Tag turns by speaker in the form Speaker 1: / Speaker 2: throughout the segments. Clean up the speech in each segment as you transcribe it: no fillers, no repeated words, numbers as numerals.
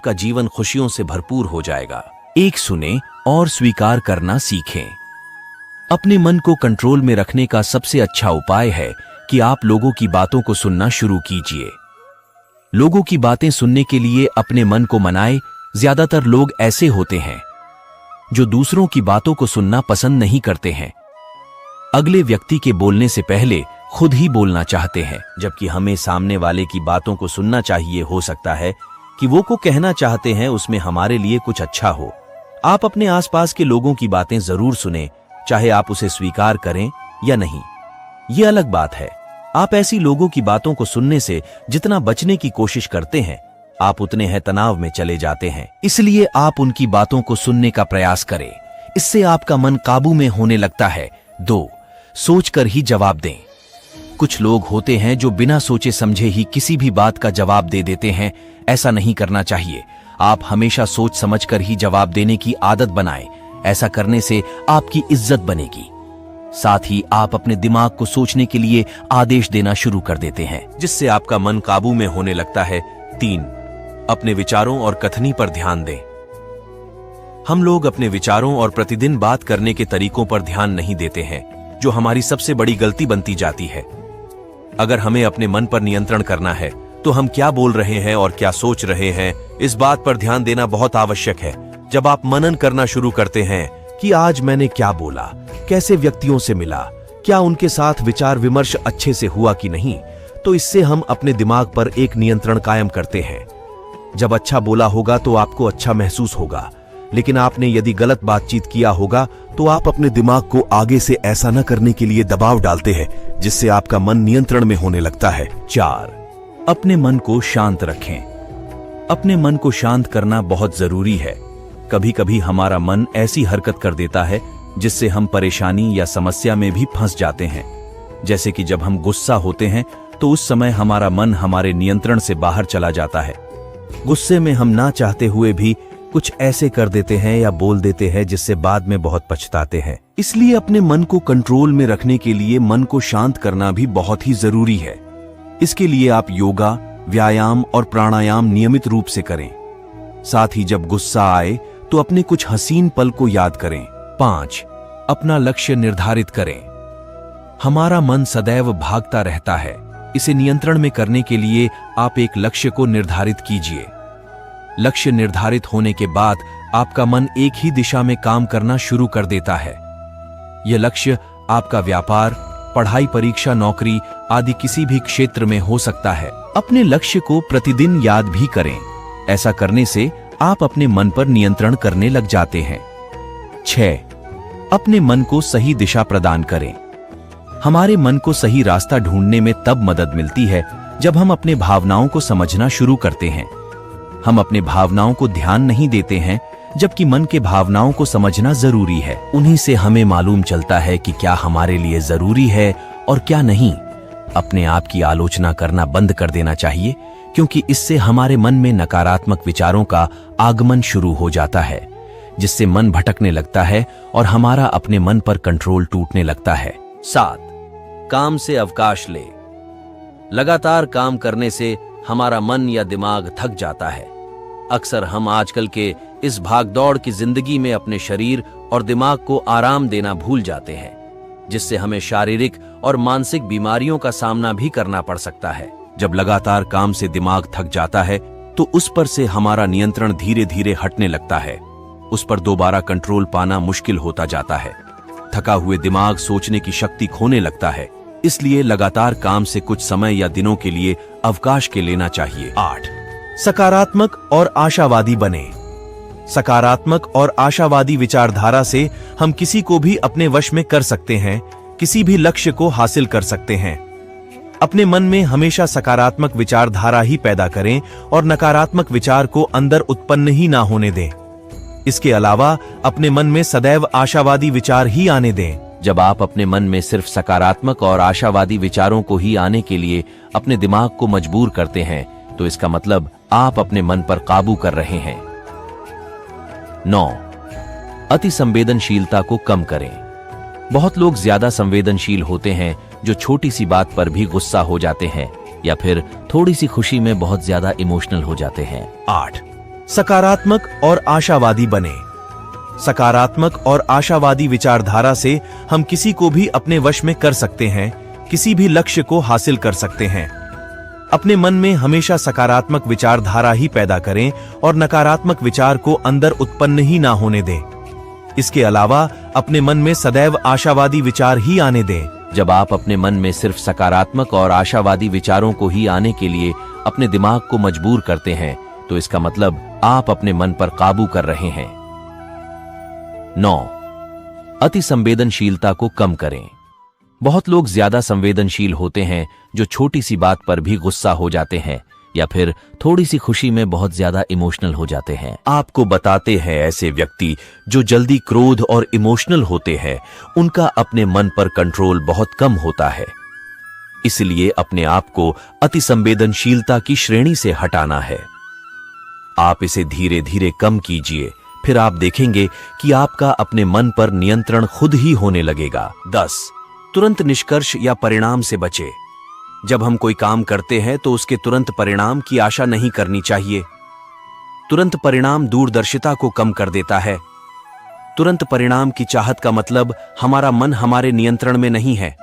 Speaker 1: आपका जीवन खुशियों से भरपूर हो जाएगा। एक सुने और स्वीकार करना सीखें। अपने मन को कंट्रोल में रखने का सबसे अच्छा उपाय है कि आप लोगों की बातों को सुनना शुरू कीजिए। लोगों की बातें सुनने के लिए अपने मन को मनाएं। ज्यादातर लोग ऐसे होते हैं जो दूसरों की बातों को सुनना पसंद नहीं करते हैं। अगले व्यक्ति के बोलने से पहले खुद ही बोलना चाहते हैं, जबकि हमें सामने वाले की बातों को सुनना चाहिए। हो सकता है कि वो को कहना चाहते हैं उसमें हमारे लिए कुछ अच्छा हो। आप अपने आसपास के लोगों की बातें जरूर सुनें, चाहे आप उसे स्वीकार करें या नहीं, ये अलग बात है। आप ऐसी लोगों की बातों को सुनने से जितना बचने की कोशिश करते हैं, आप उतने हैं तनाव में चले जाते हैं। इसलिए आप उनकी बातों को सुनने का प्रयास करें। इससे आपका मन काबू में होने लगता है। 2. सोचकर ही जवाब दें। कुछ लोग होते हैं जो बिना सोचे समझे ही किसी भी बात का जवाब दे देते हैं। ऐसा नहीं करना चाहिए। आप हमेशा सोच समझकर ही जवाब देने की आदत बनाएं। ऐसा करने से आपकी इज्जत बनेगी। साथ ही आप अपने दिमाग को सोचने के लिए आदेश देना शुरू कर देते हैं, जिससे आपका मन काबू में होने लगता है। 3. अपने विचारों और कथनी पर ध्यान दें। हम लोग अपने विचारों और प्रतिदिन बात करने के तरीकों पर ध्यान नहीं देते हैं, जो हमारी सबसे बड़ी गलती बनती जाती है। अगर हमें अपने मन पर नियंत्रण करना है तो हम क्या बोल रहे हैं और क्या सोच रहे हैं, इस बात पर ध्यान देना बहुत आवश्यक है। जब आप मनन करना शुरू करते हैं कि आज मैंने क्या बोला, कैसे व्यक्तियों से मिला, क्या उनके साथ विचार विमर्श अच्छे से हुआ कि नहीं, तो इससे हम अपने दिमाग पर एक नियंत्रण कायम करते हैं। जब अच्छा बोला होगा तो आपको अच्छा महसूस होगा, लेकिन आपने यदि गलत बातचीत किया होगा तो आप अपने दिमाग को आगे से ऐसा न करने के लिए दबाव डालते हैं, जिससे आपका मन नियंत्रण में होने लगता है। 4. अपने मन को शांत रखें। अपने मन को शांत करना बहुत जरूरी है। कभी कभी हमारा मन ऐसी हरकत कर देता है जिससे हम परेशानी या समस्या में भी फंस जाते हैं। जैसे कि जब हम गुस्सा होते हैं तो उस समय हमारा मन हमारे नियंत्रण से बाहर चला जाता है। गुस्से में हम ना चाहते हुए भी कुछ ऐसे कर देते हैं या बोल देते हैं जिससे बाद में बहुत पछताते हैं। इसलिए अपने मन को कंट्रोल में रखने के लिए मन को शांत करना भी बहुत ही जरूरी है। इसके लिए आप योगा, व्यायाम और प्राणायाम नियमित रूप से करें। साथ ही जब गुस्सा आए तो अपने कुछ हसीन पल को याद करें। 5. अपना लक्ष्य निर्धारित करें। हमारा मन सदैव भागता रहता है। इसे नियंत्रण में करने के लिए आप एक लक्ष्य को निर्धारित कीजिए। लक्ष्य निर्धारित होने के बाद आपका मन एक ही दिशा में काम करना शुरू कर देता है। यह लक्ष्य आपका व्यापार, पढ़ाई, परीक्षा, नौकरी आदि किसी भी क्षेत्र में हो सकता है। अपने लक्ष्य को प्रतिदिन याद भी करें। ऐसा करने से आप अपने मन पर नियंत्रण करने लग जाते हैं। 6. अपने मन को सही दिशा प्रदान करें। हमारे मन को सही रास्ता ढूंढने में तब मदद मिलती है जब हम अपने भावनाओं को समझना शुरू करते हैं। हम अपने भावनाओं को ध्यान नहीं देते हैं, जबकि मन के भावनाओं को समझना जरूरी है। उन्हीं से हमें मालूम चलता है कि क्या हमारे लिए जरूरी है और क्या नहीं। अपने आप की आलोचना करना बंद कर देना चाहिए, क्योंकि इससे हमारे मन में नकारात्मक विचारों का आगमन शुरू हो जाता है, जिससे मन भटकने लगता है और हमारा अपने मन पर कंट्रोल टूटने लगता है। 7. काम से अवकाश ले। लगातार काम करने से हमारा मन या दिमाग थक जाता है। अक्सर हम आजकल के इस भागदौड़ की जिंदगी में अपने शरीर और दिमाग को आराम देना भूल जाते हैं, जिससे हमें शारीरिक और मानसिक बीमारियों का सामना भी करना पड़ सकता है। जब लगातार काम से दिमाग थक जाता है तो उस पर से हमारा नियंत्रण धीरे धीरे हटने लगता है। उस पर दोबारा कंट्रोल पाना मुश्किल होता जाता है। थका हुए दिमाग सोचने की शक्ति खोने लगता है। इसलिए लगातार काम से कुछ समय या दिनों के लिए अवकाश के लेना चाहिए। 8. सकारात्मक और आशावादी बने। सकारात्मक और आशावादी विचारधारा से हम किसी को भी अपने वश में कर सकते हैं, किसी भी लक्ष्य को हासिल कर सकते हैं। अपने मन में हमेशा सकारात्मक विचारधारा ही पैदा करें और नकारात्मक विचार को अंदर उत्पन्न ही ना होने दें। इसके अलावा अपने मन में सदैव आशावादी विचार ही आने दें। जब आप अपने मन में सिर्फ सकारात्मक और आशावादी विचारों को ही आने के लिए अपने दिमाग को मजबूर करते हैं, तो इसका मतलब आप अपने मन पर काबू कर रहे हैं। 9. अति संवेदनशीलता को कम करें। बहुत लोग ज्यादा संवेदनशील होते हैं, जो छोटी सी बात पर भी गुस्सा हो जाते हैं या फिर थोड़ी सी खुशी में बहुत ज्यादा इमोशनल हो जाते हैं। 8. सकारात्मक और आशावादी बने। सकारात्मक और आशावादी विचारधारा से हम किसी को भी अपने वश में कर सकते हैं, किसी भी लक्ष्य को हासिल कर सकते हैं। अपने मन में हमेशा सकारात्मक विचारधारा ही पैदा करें और नकारात्मक विचार को अंदर उत्पन्न ही ना होने दें। इसके अलावा अपने मन में सदैव आशावादी विचार ही आने दें। जब आप अपने मन में सिर्फ सकारात्मक और आशावादी विचारों को ही आने के लिए अपने दिमाग को मजबूर करते हैं, तो इसका मतलब आप अपने मन पर काबू कर रहे हैं। 9. अति संवेदनशीलता को कम करें। बहुत लोग ज्यादा संवेदनशील होते हैं, जो छोटी सी बात पर भी गुस्सा हो जाते हैं या फिर थोड़ी सी खुशी में बहुत ज्यादा इमोशनल हो जाते हैं। आपको बताते हैं ऐसे व्यक्ति जो जल्दी क्रोध और इमोशनल होते हैं, उनका अपने मन पर कंट्रोल बहुत कम होता है। इसलिए अपने आप को अति संवेदनशीलता की श्रेणी से हटाना है। आप इसे धीरे धीरे कम कीजिए, फिर आप देखेंगे कि आपका अपने मन पर नियंत्रण खुद ही होने लगेगा। 10. तुरंत निष्कर्ष या परिणाम से बचें। जब हम कोई काम करते हैं तो उसके तुरंत परिणाम की आशा नहीं करनी चाहिए। तुरंत परिणाम दूरदर्शिता को कम कर देता है। तुरंत परिणाम की चाहत का मतलब हमारा मन हमारे नियंत्रण में नहीं है।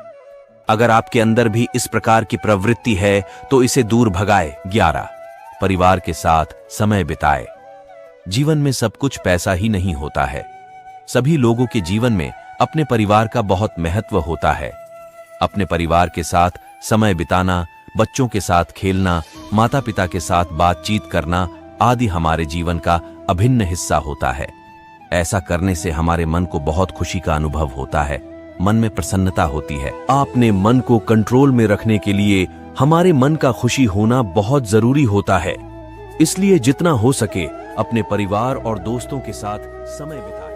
Speaker 1: अगर आपके अंदर भी इस प्रकार की प्रवृत्ति है तो इसे दूर भगाए। 11. परिवार के साथ समय बिताए। जीवन में सब कुछ पैसा ही नहीं होता है। सभी लोगों के जीवन में अपने परिवार का बहुत महत्व होता है। अपने परिवार के साथ समय बिताना, बच्चों के साथ खेलना, माता पिता के साथ बातचीत करना आदि हमारे जीवन का अभिन्न हिस्सा होता है। ऐसा करने से हमारे मन को बहुत खुशी का अनुभव होता है, मन में प्रसन्नता होती है। अपने मन को कंट्रोल में रखने के लिए हमारे मन का खुशी होना बहुत जरूरी होता है। इसलिए जितना हो सके अपने परिवार और दोस्तों के साथ समय बिताएं।